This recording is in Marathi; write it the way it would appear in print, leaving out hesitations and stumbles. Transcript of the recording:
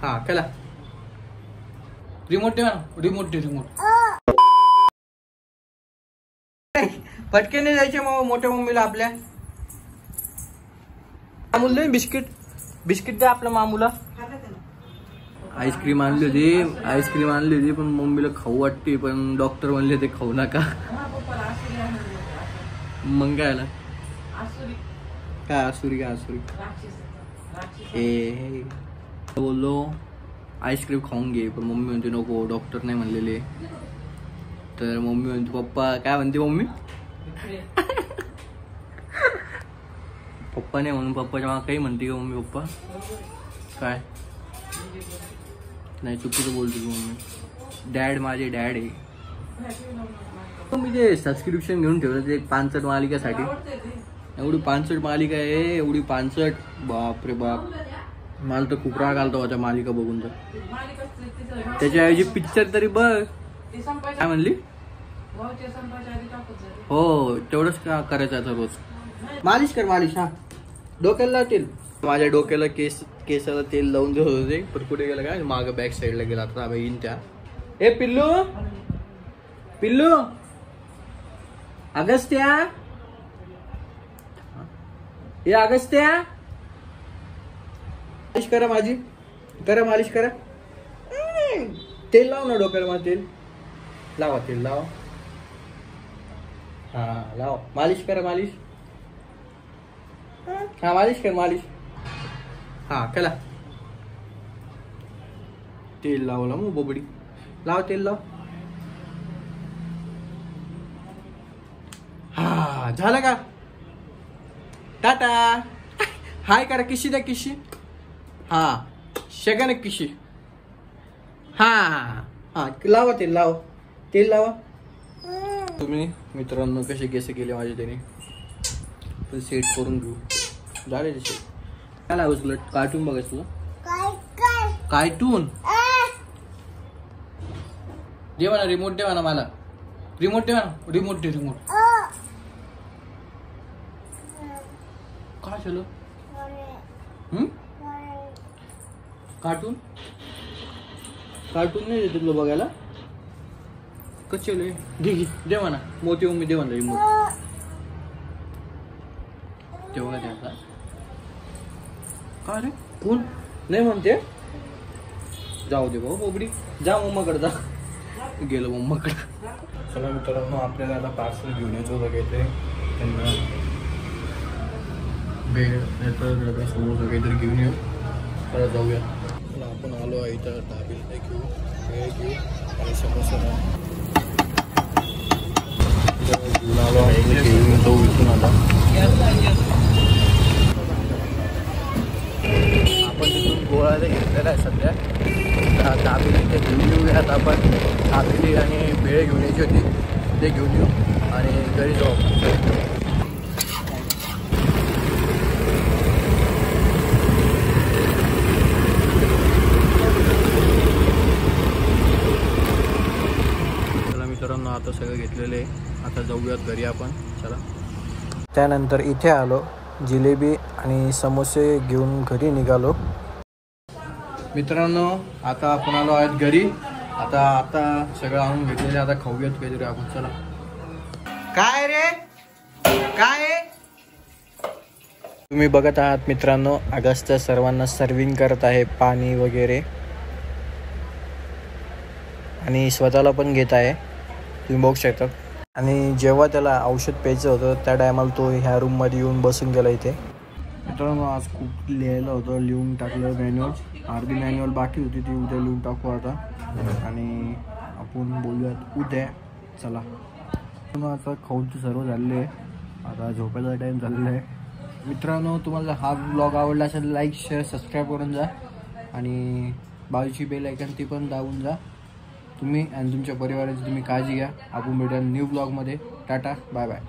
हा केला रिमोट ठेवा ना रिमोट फटके नाही जायचे मग मोठ्या मम्मीला आपल्या मामूला दे बिस्किट द्या आपल्या मामूला आईस्क्रीम आणली होती पण मम्मीला खाऊ वाटते पण डॉक्टर म्हणले ते खाऊ नका मग काय आला काय आसुरी हे बोललो आईस्क्रीम खाऊन घे पण मम्मी म्हणते नको डॉक्टर नाही म्हणलेले तर मम्मी म्हणते पप्पा काय म्हणते मम्मी पप्पा नाही म्हणून पप्पाच्या मागे काही म्हणते का मम्मी पप्पा काय नाही चुकीचं बोलतो मम्मी डॅड माझे डॅड आहे मी ते सबस्क्रिप्शन घेऊन ठेवलं ते 65 मालिकासाठी एवढी 65 मालिका आहे एवढी 65 बापरे बाप मला तर खूप राग आलता त्या मालिका बघून तर त्याच्याऐवजी पिक्चर तरी बघ काय म्हणली हो तेवढंच का करायचं आता रोज मालिश कर हा डोक्याला तेल माझ्या डोक्याला केसाला तेल लावून देत होते पण कुठे गेलं काय माग बॅक साईडला गेला आता येईन त्या ए पिल्लू अगस्त्या हे अगस्त्या मालिश करा माझी मालिश करा तेल लाव ना डोक्याला मला तेल लावा हा लाव मालिश करा हा मालिश कर हा केला तेल लावला मग बोबडी लाव तेल लाव हा झालं का टाटा हाय करा किशी द्या किशी हा शेगाने किशी हा लावा तेल लावा तुम्ही मित्रांनो कसे केस केले माझे त्याने पण सेट करून घेऊ झाले ते सेट काय लावस तुला कार्टून बघायचं तुला कार्टून देवा ना रिमोट देवा ना मला रिमोट देवा ना रिमोट काय झालं कार्टून नाही देते तुला बघायला कचले देवा ना मोठी मम्मी देवा ना रिमोट तेव्हा त्याचा काय रे कोण नाही म्हणते जाऊ दे भाऊ बोबडी जा मम्माकडे जा गेलो मम्माकडे चला मित्रांनो आपल्याला आता पार्सल घेऊन येतो बघायचे त्यांना भेळ नाहीतर समोसा काहीतरी घेऊन येऊ चला जाऊया आपण आलो आहे इथं दाबेली घेऊ भेळ घेऊ आणि समोसा घेऊन आलो आहे घेऊन जाऊ इथून आता आपण तिथून गोळाला घेतलेला आहे सध्या दाबेली ते घेऊन येऊयात आपण दाबेली आणि भेळ घेऊन यायची होती ते घेऊन येऊ आणि घरी जाऊ चला मित्रांनो आता सगळं घेतलेलं आहे आता जाऊयात घरी आपण चला त्यानंतर इथे आलो जिलेबी आणि समोसे घेऊन घरी निघालो मित्रांनो आता आपण आलो आहेत घरी आता सगळं आणून घेतलेलं आता खाऊयात काहीतरी आपण चला काय रे काय तुम्ही बघत आहात मित्रांनो अगस्त सर्वांना सर्विंग करत आहे पाणी वगैरे आणि स्वतःला पण घेत आहे तुम्ही बघू शकता आणि जेव्हा त्याला औषध प्यायचं होतं त्या टायमाला तो ह्या रूममध्ये येऊन बसून गेला इथे मित्रांनो आज खूप लिहायला होतं लिहून टाकलं मॅन्युअल अर्धी मॅन्युअल बाकी होती ती उद्या लिहून टाकू आता आणि आपण बोलूयात उद्या चला आता खाऊनचं सर्व झालेलं आहे आता झोपायचा टाईम झालेला आहे मित्रांनो तुम्हाला हा ब्लॉग आवडला असेल लाईक शेअर सबस्क्राईब करून जा आणि बाजूची बेल आयकॉन ती पण दाबून जा तुम्ही आणि तुमच्या परिवाराची तुम्ही काळजी घ्या आपण भेटूया न्यू ब्लॉगमध्ये टाटा बाय बाय